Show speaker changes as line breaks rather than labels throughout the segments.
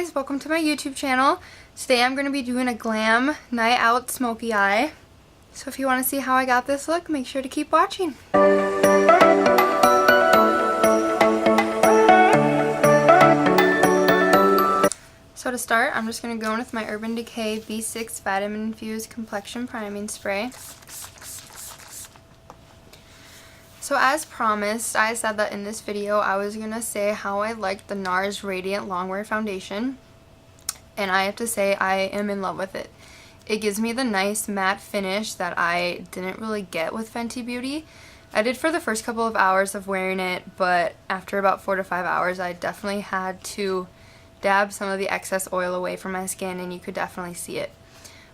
guys, welcome to my YouTube channel. Today I'm going to be doing a Glam Night Out Smoky Eye. So if you want to see how I got this look, make sure to keep watching. So to start, I'm just going to go in with my Urban Decay V6 Vitamin-Infused Complexion Priming Spray. So as promised, I said that in this video I was going to say how I liked the NARS Radiant Longwear Foundation. And I have to say I am in love with it. It gives me the nice matte finish that I didn't really get with Fenty Beauty. I did for the first couple of hours of wearing it, but after about 4 to 5 hours I definitely had to dab some of the excess oil away from my skin, and you could definitely see it.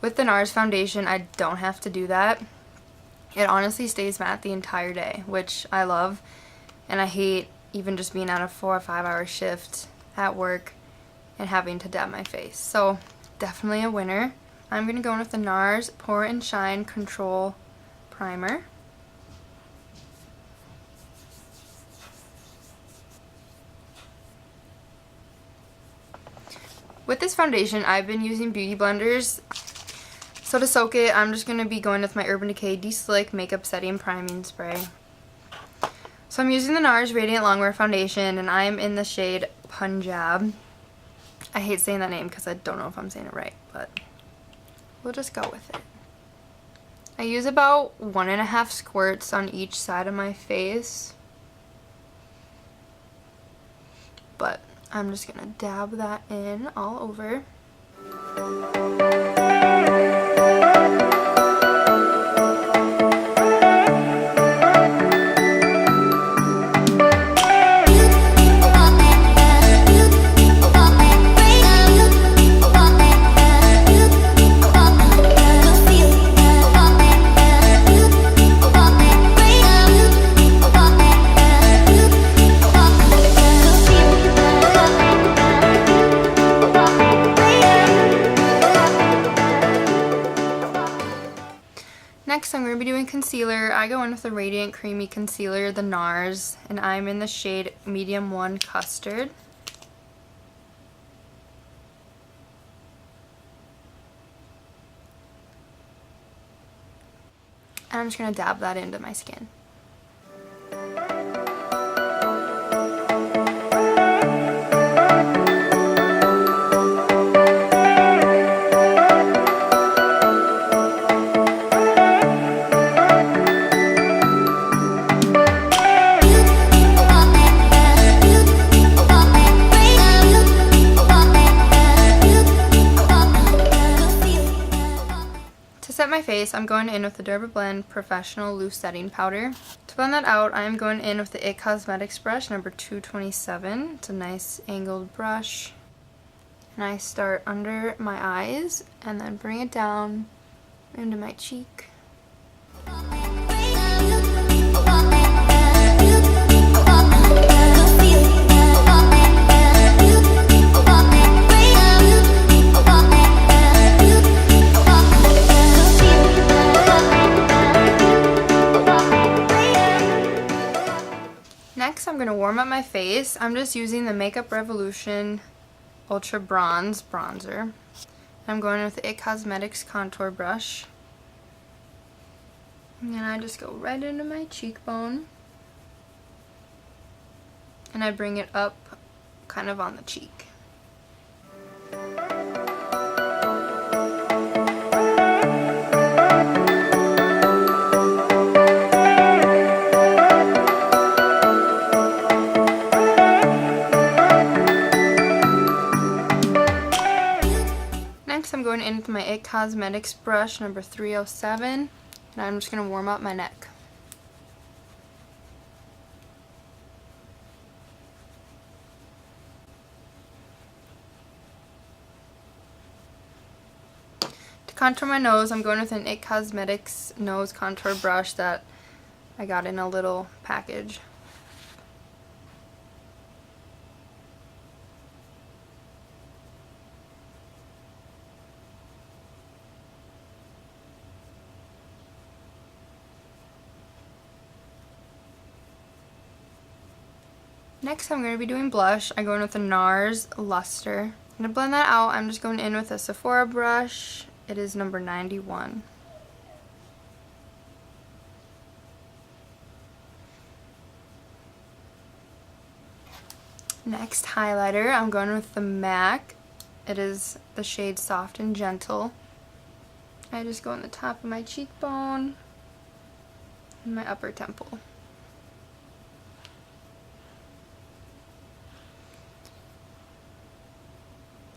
With the NARS foundation I don't have to do that. It honestly stays matte the entire day, which I love, and I hate even just being on a 4 or 5 hour shift at work and having to dab my face. So definitely a winner. I'm going to go in with the NARS Pore and Shine Control Primer. With this foundation I've been using beauty blenders. So to soak it, I'm just going to be going with my Urban Decay De-Slick Makeup Setting Priming Spray. So I'm using the NARS Radiant Longwear Foundation, and I'm in the shade Punjab. I hate saying that name because I don't know if I'm saying it right, but we'll just go with it. I use about 1.5 squirts on each side of my face, but I'm just going to dab that in all over. Next, I'm going to be doing concealer. I go in with the Radiant Creamy Concealer, the NARS, and I'm in the shade Medium 1 Custard. And I'm just going to dab that into my skin. My face, I'm going in with the DERMABLEND Professional Loose Setting Powder. To blend that out, I'm going in with the IT Cosmetics brush number 227. It's a nice angled brush. And I start under my eyes and then bring it down into my cheek. Next, I'm going to warm up my face. I'm just using the Makeup Revolution Ultra Bronze Bronzer. I'm going with the IT Cosmetics Contour Brush. And then I just go right into my cheekbone. And I bring it up kind of on the cheek. I'm going in with my IT Cosmetics brush number 307, and I'm just going to warm up my neck. To contour my nose, I'm going with an IT Cosmetics nose contour brush that I got in a little package. Next I'm going to be doing blush. I go in with the NARS Luster. I'm going to blend that out. I'm just going in with a Sephora brush. It is number 91. Next highlighter, I'm going with the MAC. It is the shade Soft and Gentle. I just go on the top of my cheekbone and my upper temple.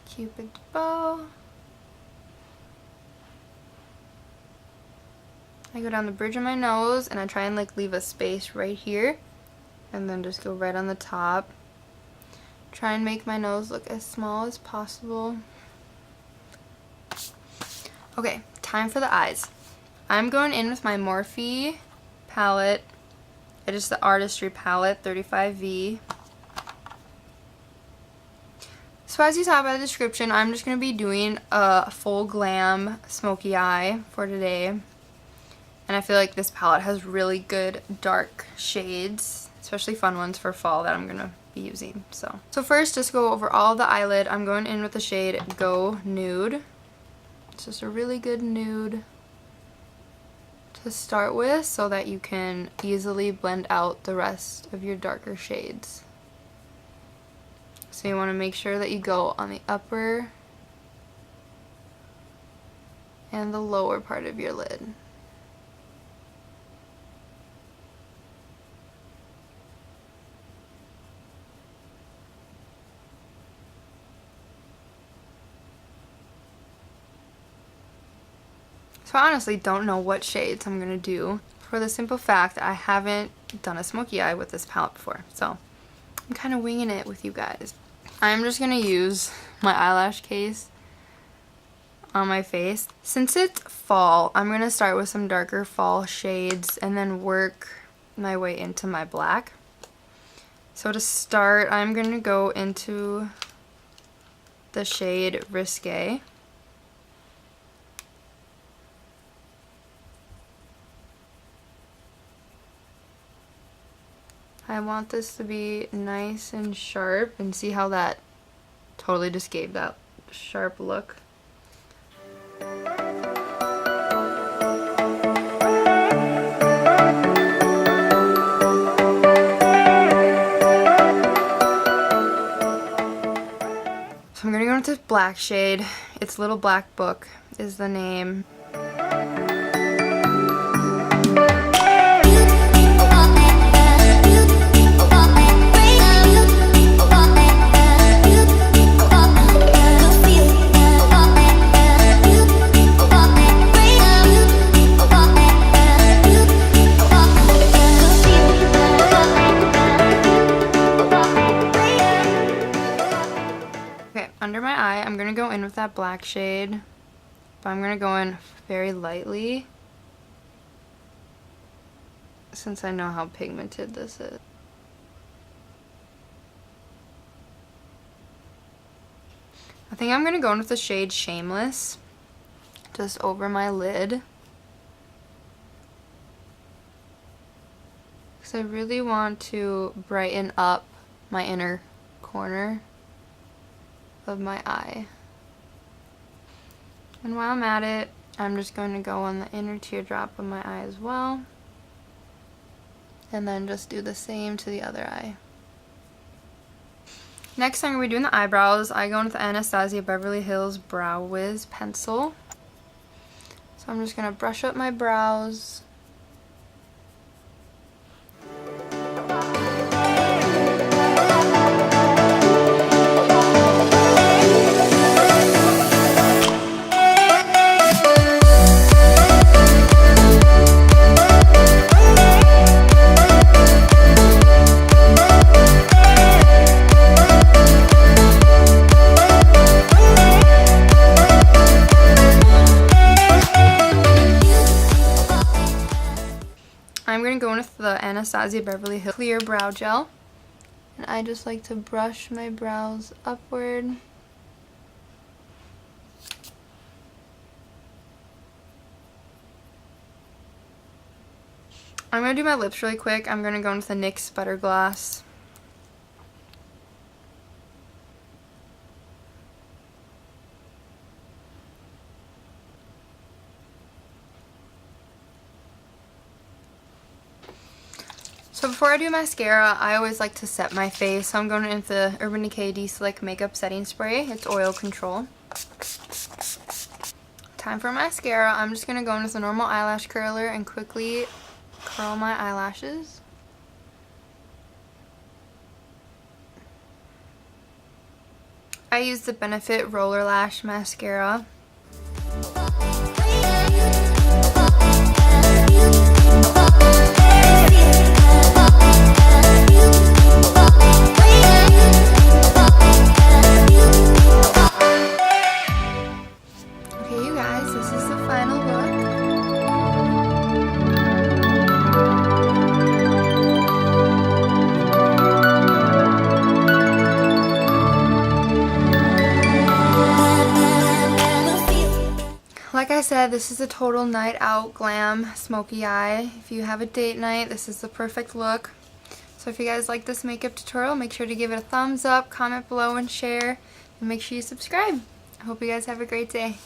Cupid's bow. I go down the bridge of my nose and I try and like leave a space right here and then just go right on the top. Try and make my nose look as small as possible. Okay, time for the eyes. I'm going in with my Morphe palette. It is the Artistry palette, 35V. So as you saw by the description, I'm just going to be doing a full glam smoky eye for today. And I feel like this palette has really good dark shades, especially fun ones for fall that I'm going to be using. So first, just go over all the eyelid. I'm going in with the shade Go Nude. It's just a really good nude to start with so that you can easily blend out the rest of your darker shades. So you want to make sure that you go on the upper and the lower part of your lid. So I honestly don't know what shades I'm going to do for the simple fact that I haven't done a smoky eye with this palette before. So I'm kind of winging it with you guys. I'm just going to use my eyelash case on my face. Since it's fall, I'm going to start with some darker fall shades and then work my way into my black. So to start, I'm going to go into the shade Risque. I want this to be nice and sharp, and see how that totally just gave that sharp look. So I'm gonna go into this black shade. It's Little Black Book is the name. Under my eye, I'm going to go in with that black shade, but I'm going to go in very lightly since I know how pigmented this is. I think I'm going to go in with the shade Shameless, just over my lid, because I really want to brighten up my inner corner of my eye. And while I'm at it, I'm just going to go on the inner teardrop of my eye as well, and then just do the same to the other eye. Next, I'm going to be doing the eyebrows. I go in with the Anastasia Beverly Hills Brow Wiz pencil. So I'm just going to brush up my brows. I'm going to go in with the Anastasia Beverly Hills Clear Brow Gel. And I just like to brush my brows upward. I'm going to do my lips really quick. I'm going to go in with the NYX Butter Gloss. So before I do mascara, I always like to set my face. So I'm going into the Urban Decay De-Slick Makeup Setting Spray. It's oil control. Time for mascara. I'm just going to go in with a normal eyelash curler and quickly curl my eyelashes. I use the Benefit Roller Lash Mascara. Okay, you guys, this is the final look. Like I said, this is a total night out glam smoky eye. If you have a date night, this is the perfect look. So if you guys like this makeup tutorial, make sure to give it a thumbs up, comment below, and share. And make sure you subscribe. I hope you guys have a great day.